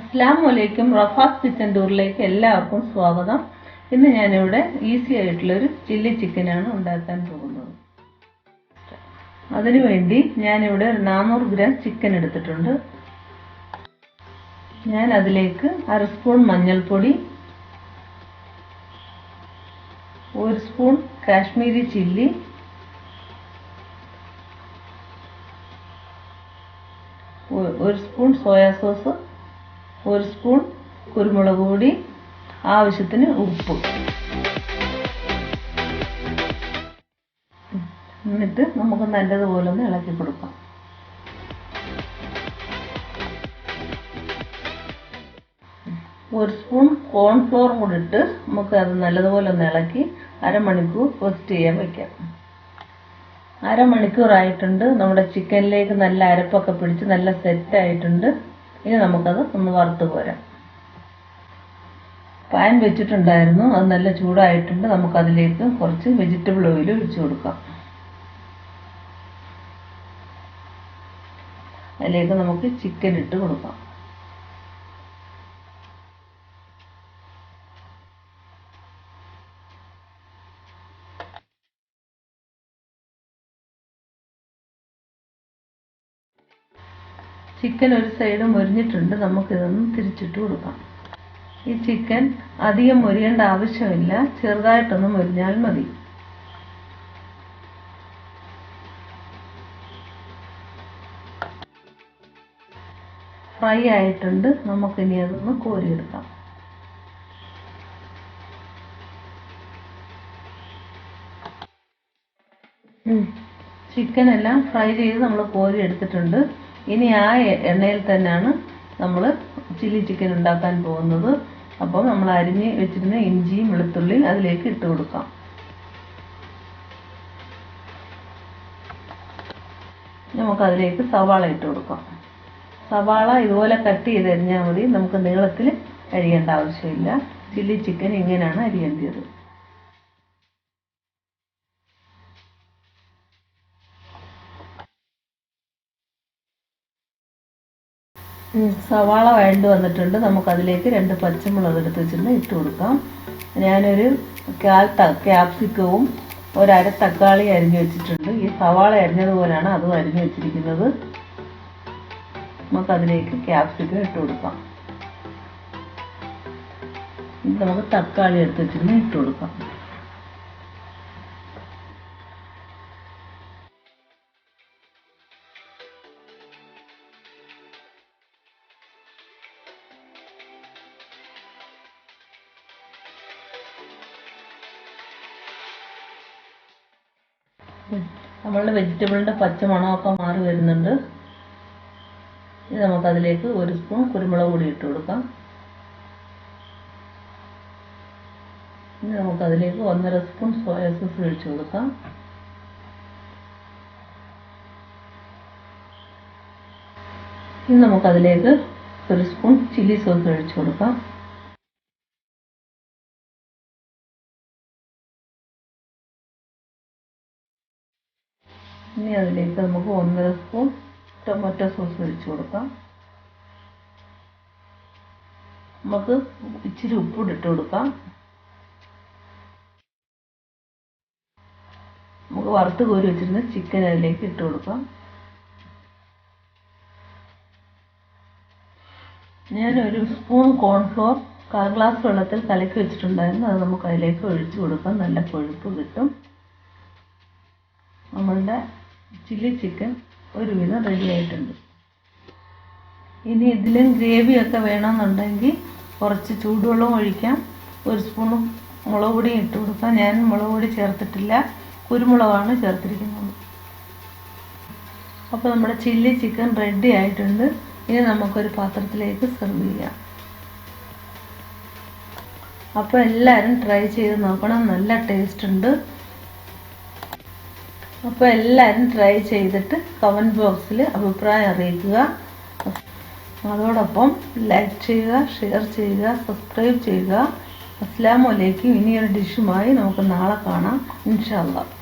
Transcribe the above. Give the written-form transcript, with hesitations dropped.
അസ്സലാമു റഫാസ് കിച്ചൻ ടൂറിലേക്ക് എല്ലാവർക്കും സ്വാഗതം. ഇന്ന് ഞാനിവിടെ ഈസി ആയിട്ടുള്ളൊരു ചില്ലി ചിക്കനാണ് ഉണ്ടാക്കാൻ പോകുന്നത്. അതിനുവേണ്ടി ഞാനിവിടെ ഒരു 400 ഗ്രാം ചിക്കൻ എടുത്തിട്ടുണ്ട്. ഞാൻ അതിലേക്ക് 1/2 സ്പൂൺ മഞ്ഞൾപ്പൊടി, 1 spoon Kashmiri chilli, 1 spoon soya sauce, 1 spoon കുരുമുളക് പൊടി, ആവശ്യത്തിന് ഉപ്പ്. എന്നിട്ട് നമുക്ക് നല്ലതുപോലെ ഒന്ന് ഇളക്കി കൊടുക്കാം. ഒരു സ്പൂൺ കോൺഫ്ലോർ കൂടി ഇട്ട് നമുക്ക് അത് നല്ലതുപോലെ ഒന്ന് ഇളക്കി അരമണിക്കൂർ റെസ്റ്റ് ചെയ്യാൻ വയ്ക്കാം. അരമണിക്കൂറായിട്ടുണ്ട്. നമ്മുടെ ചിക്കനിലേക്ക് നല്ല അരപ്പൊക്കെ പിടിച്ച് നല്ല സെറ്റ് ആയിട്ടുണ്ട്. ഇനി നമുക്കത് ഒന്ന് വറുത്ത് കോരാം. പാൻ വെച്ചിട്ടുണ്ടായിരുന്നു, അത് നല്ല ചൂടായിട്ടുണ്ട്. നമുക്കതിലേക്ക് കുറച്ച് വെജിറ്റബിൾ ഓയിൽ ഒഴിച്ചു കൊടുക്കാം. അതിലേക്ക് നമുക്ക് ചിക്കൻ ഇട്ട് കൊടുക്കാം. ചിക്കൻ ഒരു സൈഡ് മൊരിഞ്ഞിട്ടുണ്ട്. നമുക്കിതൊന്ന് തിരിച്ചിട്ട് കൊടുക്കാം. ഈ ചിക്കൻ അധികം മൊരിയേണ്ട ആവശ്യമില്ല, ചെറുതായിട്ടൊന്ന് മൊരിഞ്ഞാൽ മതി. ഫ്രൈ ആയിട്ടുണ്ട്. നമുക്കിനി അതൊന്ന് കോരിയെടുക്കാം. ചിക്കൻ എല്ലാം ഫ്രൈ ചെയ്ത് നമ്മൾ കോരി എടുത്തിട്ടുണ്ട്. ഇനി ആ എണ്ണയിൽ തന്നെയാണ് നമ്മൾ ചില്ലി ചിക്കൻ ഉണ്ടാക്കാൻ പോകുന്നത്. അപ്പോൾ നമ്മൾ അരിഞ്ഞ് വെച്ചിരുന്ന ഇഞ്ചിയും വെളുത്തുള്ളിയും അതിലേക്ക് ഇട്ട് കൊടുക്കാം. നമുക്കതിലേക്ക് സവാള ഇട്ട് കൊടുക്കാം. സവാള ഇതുപോലെ കട്ട് ചെയ്ത് അരിഞ്ഞാൽ മതി. നമുക്ക് നീളത്തിൽ അരിയേണ്ട ആവശ്യമില്ല. ചില്ലി ചിക്കൻ ഇങ്ങനെയാണ് അരിയേണ്ടത്. സവാള വഴണ്ട് വന്നിട്ടുണ്ട്. നമുക്കതിലേക്ക് 2 പച്ചമുളക് എടുത്ത് വെച്ചിട്ട് ഇട്ട് കൊടുക്കാം. ഞാനൊരു 1/4 ക്യാപ്സിക്കവും 1/2 തക്കാളി അരിഞ്ഞു വെച്ചിട്ടുണ്ട്. ഈ സവാള അരിഞ്ഞതുപോലെയാണ് അതും അരിഞ്ഞു വെച്ചിരിക്കുന്നത്. നമുക്കതിലേക്ക് ക്യാപ്സിക്കം ഇട്ട് കൊടുക്കാം. നമുക്ക് തക്കാളി എടുത്ത് വെച്ചിട്ട് ഇട്ട് കൊടുക്കാം. നമ്മളുടെ വെജിറ്റബിളിൻ്റെ പച്ചമണമൊക്കെ മാറി വരുന്നുണ്ട്. ഇനി നമുക്കതിലേക്ക് 1 സ്പൂൺ കുരുമുളക് പൊടി ഇട്ട് കൊടുക്കാം. ഇനി നമുക്കതിലേക്ക് 1.5 സ്പൂൺ സോയാ സോസ് ഒഴിച്ചു കൊടുക്കാം. ഇനി നമുക്കതിലേക്ക് 1 സ്പൂൺ ചില്ലി സോസ് ഒഴിച്ചു കൊടുക്കാം. ഇനി അതിലേക്ക് നമുക്ക് 1.5 സ്പൂൺ ടൊമാറ്റോ സോസ് ഒഴിച്ചു കൊടുക്കാം. നമുക്ക് ഇച്ചിരി ഉപ്പ് ഇട്ട് കൊടുക്കാം. നമുക്ക് വറുത്ത് കോരി വെച്ചിരുന്ന ചിക്കൻ അതിലേക്ക് ഇട്ട് കൊടുക്കാം. ഞാൻ 1 സ്പൂൺ കോൺഫ്ലോർ 1/4 ഗ്ലാസ് വെള്ളത്തിൽ കലക്കി വെച്ചിട്ടുണ്ടായിരുന്നു. അത് നമുക്ക് അതിലേക്ക് ഒഴിച്ചു കൊടുക്കാം. നല്ല കൊഴുപ്പ് കിട്ടും. നമ്മളുടെ ചില്ലി ചിക്കൻ ഒരുവിധം റെഡി ആയിട്ടുണ്ട്. ഇനി ഇതിലും ഗ്രേവിയൊക്കെ വേണമെന്നുണ്ടെങ്കിൽ കുറച്ച് ചൂടുവെള്ളം ഒഴിക്കാം. 1 സ്പൂൺ മുളക് പൊടി ഇട്ട് കൊടുക്കാം. ഞാൻ മുളക് പൊടി ചേർത്തിട്ടില്ല, കുരുമുളകാണ് ചേർത്തിരിക്കുന്നത്. അപ്പോൾ നമ്മുടെ ചില്ലി ചിക്കൻ റെഡി ആയിട്ടുണ്ട്. ഇനി നമുക്കൊരു പാത്രത്തിലേക്ക് സെർവ് ചെയ്യാം. അപ്പോൾ എല്ലാവരും ട്രൈ ചെയ്ത് നോക്കണം. നല്ല ടേസ്റ്റ് ഉണ്ട്. അപ്പോൾ എല്ലാവരും ട്രൈ ചെയ്തിട്ട് കമൻറ്റ് ബോക്സിൽ അഭിപ്രായം അറിയിക്കുക. അതോടൊപ്പം ലൈക്ക് ചെയ്യുക, ഷെയർ ചെയ്യുക, സബ്സ്ക്രൈബ് ചെയ്യുക. അസ്സലാമു അലൈക്കും. ഇനിയൊരു ഡിഷുമായി നമുക്ക് നാളെ കാണാം ഇൻഷാ അല്ലാഹ്.